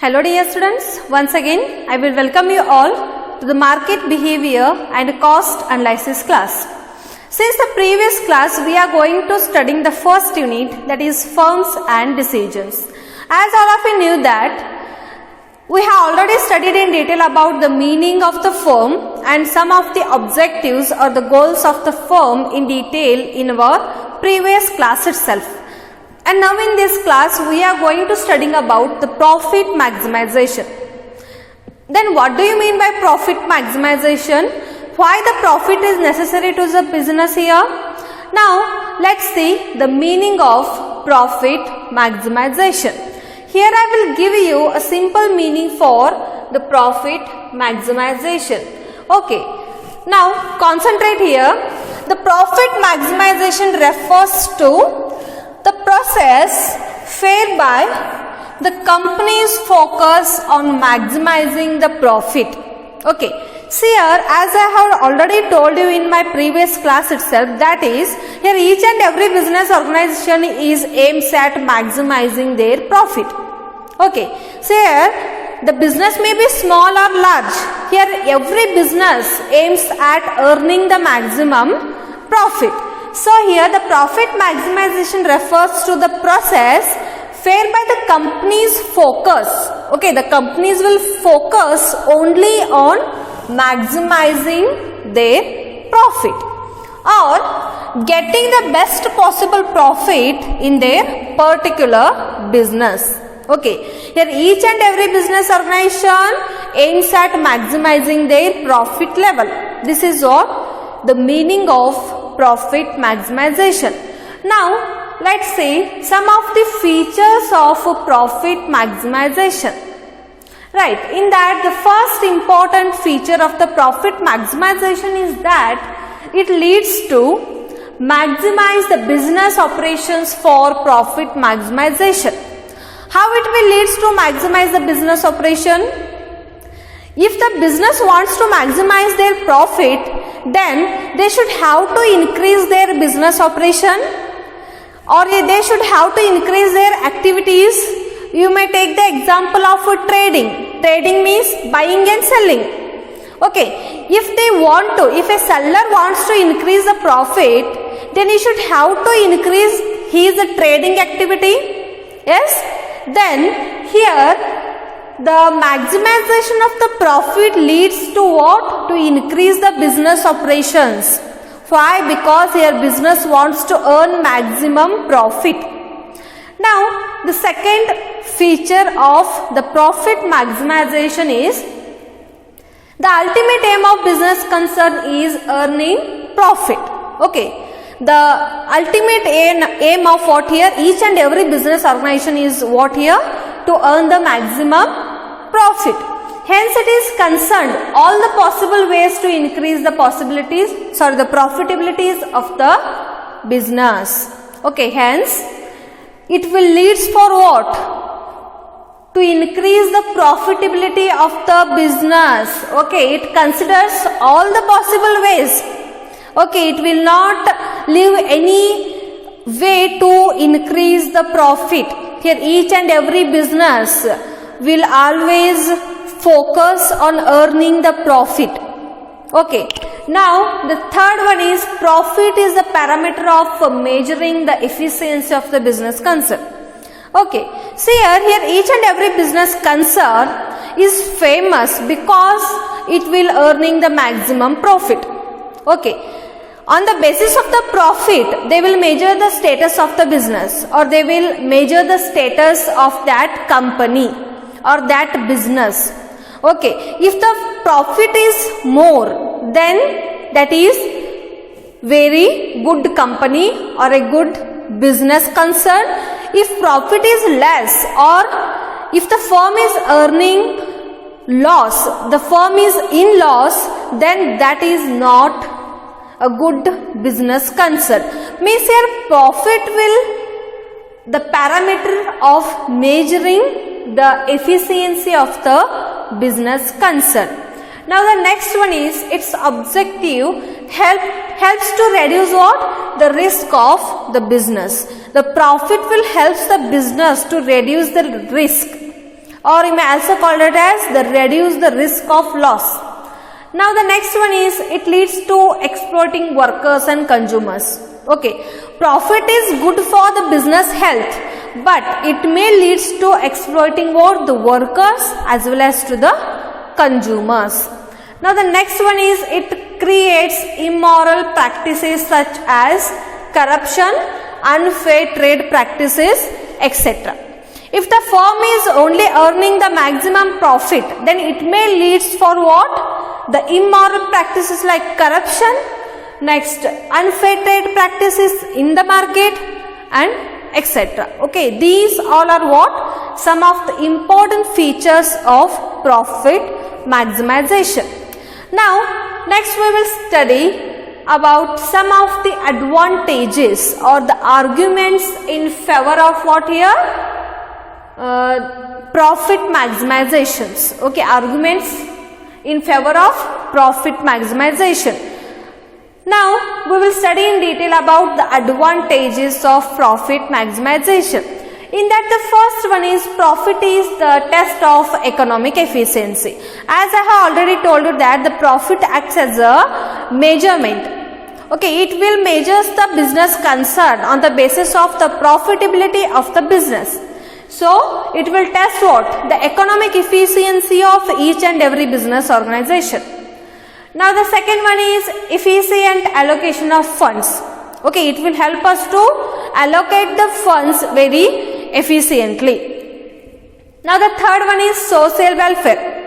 Hello dear students, once again I will welcome you all to the market behavior and cost analysis class. Since the previous class we are going to studying the first unit, that is firms and decisions. As all of you knew that we have already studied in detail about the meaning of the firm and some of the objectives or the goals of the firm in detail in our previous class itself. And now in this class we are going to studying about the profit maximization. Then what do you mean by profit maximization? Why the profit is necessary to the business here? Now let's see the meaning of profit maximization. Here I will give you a simple meaning for the profit maximization. Okay, now concentrate here. The profit maximization refers to the process whereby the companies focus on maximizing the profit. Okay, see here, as I have already told you in my previous class itself, that is, here each and every business organization is aims at maximizing their profit. Okay, see here, the business may be small or large. Here every business aims at earning the maximum profit. So here the profit maximization refers to the process whereby the companies focus. Okay, the companies will focus only on maximizing their profit or getting the best possible profit in their particular business. Okay, here each and every business organization aims at maximizing their profit level. This is what the meaning of profit maximization. Now let's see some of the features of profit maximization. Right, in that the first important feature of the profit maximization is that it leads to maximize the business operations for profit maximization. How it will leads to maximize the business operation? If the business wants to maximize their profit, then they should have to increase their business operation or they should have to increase their activities. You may take the example of trading. Trading means buying and selling. Okay, if a seller wants to increase the profit, then he should have to increase his trading activity. Yes? Then here the maximization of the profit leads to what? To increase the business operations. Why? Because here business wants to earn maximum profit. Now the second feature of the profit maximization is the ultimate aim of business concern is earning profit. Okay. The ultimate aim of what here? Each and every business organization is what here? To earn the maximum profit. Hence it is concerned all the possible ways to increase the the profitabilities of the business. Okay, hence it will leads for what? To increase the profitability of the business. Okay, it considers all the possible ways. Okay, it will not leave any way to increase the profit. Here each and every business will always focus on earning the profit. Okay, now the third one is profit is the parameter of measuring the efficiency of the business concern. Okay, see here each and every business concern is famous because it will earning the maximum profit. Okay, on the basis of the profit, they will measure the status of the business or they will measure the status of that company or that business. Okay, if the profit is more, then that is very good company or a good business concern. If profit is less or if the firm is earning loss, the firm is in loss, then that is not a good business concern. Means here profit will the parameter of measuring the efficiency of the business concern. Now the next one is its objective helps to reduce what? The risk of the business. The profit will help the business to reduce the risk. or you may also call it as the reduce the risk of loss. Now the next one is it leads to exploiting workers and consumers. Okay, profit is good for the business health, but it may leads to exploiting what the workers as well as to the consumers. Now the next one is it creates immoral practices such as corruption, unfair trade practices, etc. If the firm is only earning the maximum profit, then it may leads for what? The immoral practices like corruption, next unfair trade practices in the market, and etc. Okay, these all are what? Some of the important features of profit maximization. Now next we will study about some of the advantages or the arguments in favor of what here? Profit maximizations. Okay, arguments in favor of profit maximization. Now we will study in detail about the advantages of profit maximization. In that the first one is profit is the test of economic efficiency. As I have already told you that the profit acts as a measurement. Okay, it will measures the business concern on the basis of the profitability of the business. So it will test what? The economic efficiency of each and every business organization. Now the second one is efficient allocation of funds. Okay, it will help us to allocate the funds very efficiently. Now the third one is social welfare.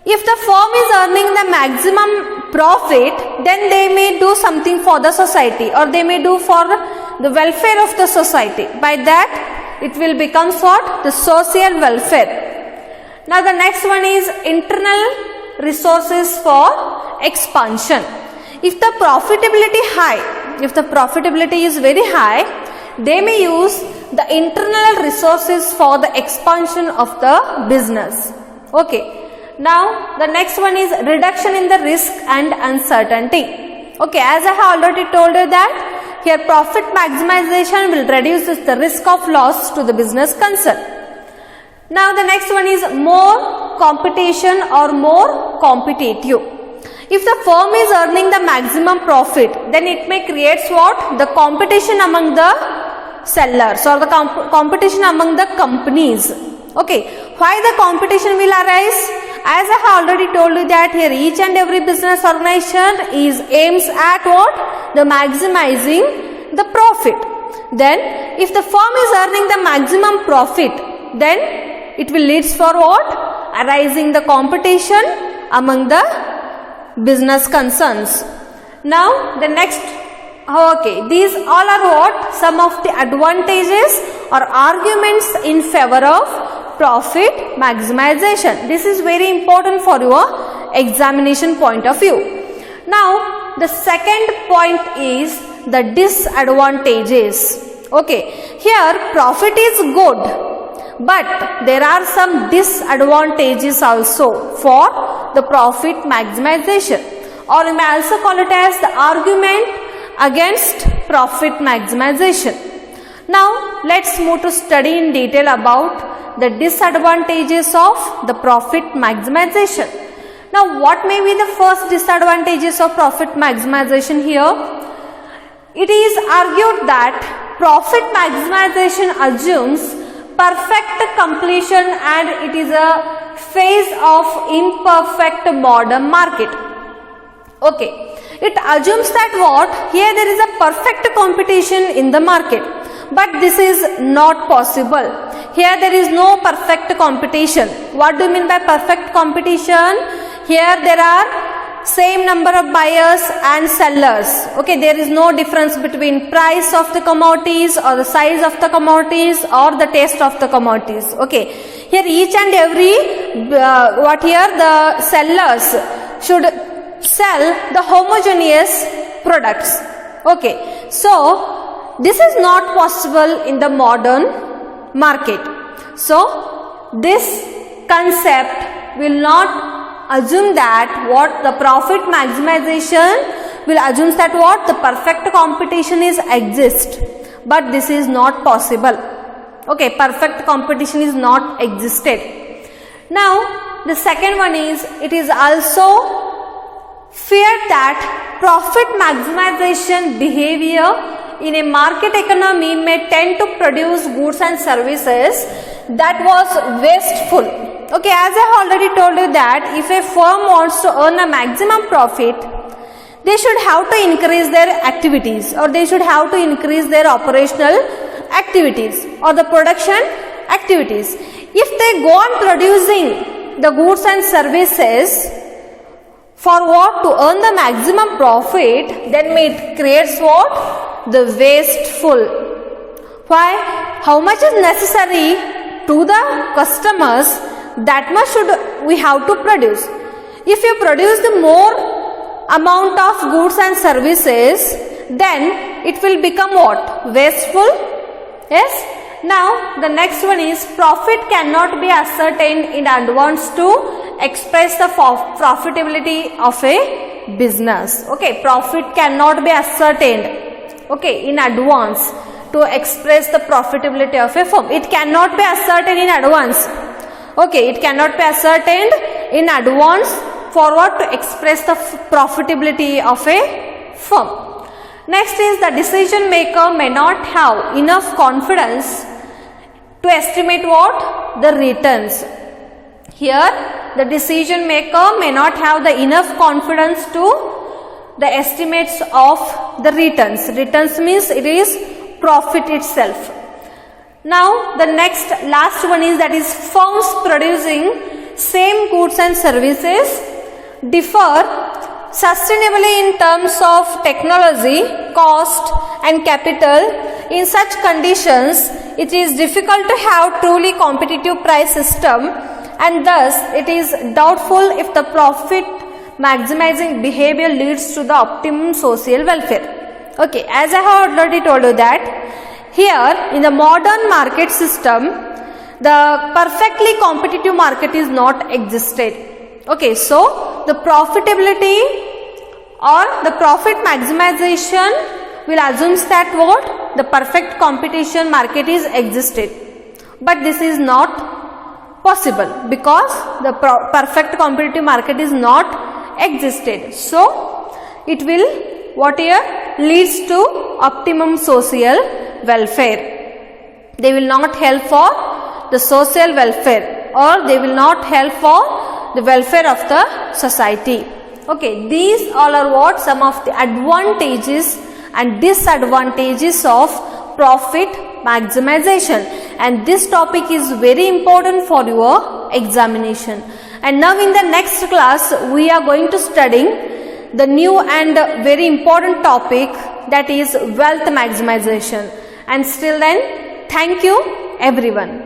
If the firm is earning the maximum profit, then they may do something for the society, or they may do for the welfare of the society. By that it will become what? The social welfare. Now the next one is internal resources for expansion. If the profitability is very high, they may use the internal resources for the expansion of the business. Okay, now the next one is reduction in the risk and uncertainty. Okay, as I have already told you that here profit maximization will reduce the risk of loss to the business concern. Now the next one is more competition or more competitive. If the firm is earning the maximum profit, then it may create what? The competition among the sellers or the competition among the companies. Okay, why the competition will arise? As I have already told you that here each and every business organization is aims at what? The maximizing the profit. Then if the firm is earning the maximum profit, then it will leads for what? Arising the competition among the business concerns. Now the next, okay, these all are what? Some of the advantages or arguments in favor of profit maximization. This is very important for your examination point of view. Now the second point is the disadvantages. Okay, here profit is good, but there are some disadvantages also for the profit maximization, or you may also call it as the argument against profit maximization. Now let's move to study in detail about the disadvantages of the profit maximization. Now what may be the first disadvantages of profit maximization here? It is argued that profit maximization assumes perfect completion and it is a phase of imperfect modern market. Okay, it assumes that what? Here there is a perfect competition in the market, but this is not possible. Here there is no perfect competition. What do you mean by perfect competition? Here there are same number of buyers and sellers. Okay, there is no difference between price of the commodities or the size of the commodities or the taste of the commodities. Okay, here each and every the sellers should sell the homogeneous products. Okay, so this is not possible in the modern market. So this concept will not assume that what the profit maximization will assume that what the perfect competition is exist, but this is not possible. Okay, perfect competition is not existed. Now the second one is, it is also fear that profit maximization behavior in a market economy may tend to produce goods and services that was wasteful. Okay, as I already told you that if a firm wants to earn a maximum profit, they should have to increase their activities, or they should have to increase their operational activities or the production activities. If they go on producing the goods and services for what? To earn the maximum profit, then it creates what? The wasteful. Why? How much is necessary to the customers, that much should we have to produce. If you produce the more amount of goods and services, then it will become what? Wasteful. Yes. Now the next one is, profit cannot be ascertained in advance to express the profitability of a business. Okay, profit cannot be ascertained, okay, in advance to express the profitability of a firm. It cannot be ascertained in advance. Okay, it cannot be ascertained in advance for what? To express the profitability of a firm. Next is, the decision maker may not have enough confidence to estimate what? The returns. Here the decision maker may not have the enough confidence to the estimates of the returns. Returns means it is profit itself. Now the next last one is, that is, firms producing same goods and services differ sustainably in terms of technology, cost and capital. In such conditions, it is difficult to have truly competitive price system, and thus it is doubtful if the profit maximizing behavior leads to the optimum social welfare. Okay, as I have already told you that here in the modern market system, the perfectly competitive market is not existed. Okay, so the profitability or the profit maximization will assume that what? The perfect competition market is existed. But this is not possible because the perfect competitive market is not existed. So it will what here? Leads to optimum social welfare. They will not help for the social welfare, or they will not help for the welfare of the society. Okay, these all are what? Some of the advantages and disadvantages of profit maximization, and this topic is very important for your examination. And now in the next class we are going to study the new and very important topic, that is wealth maximization. And still then, thank you everyone.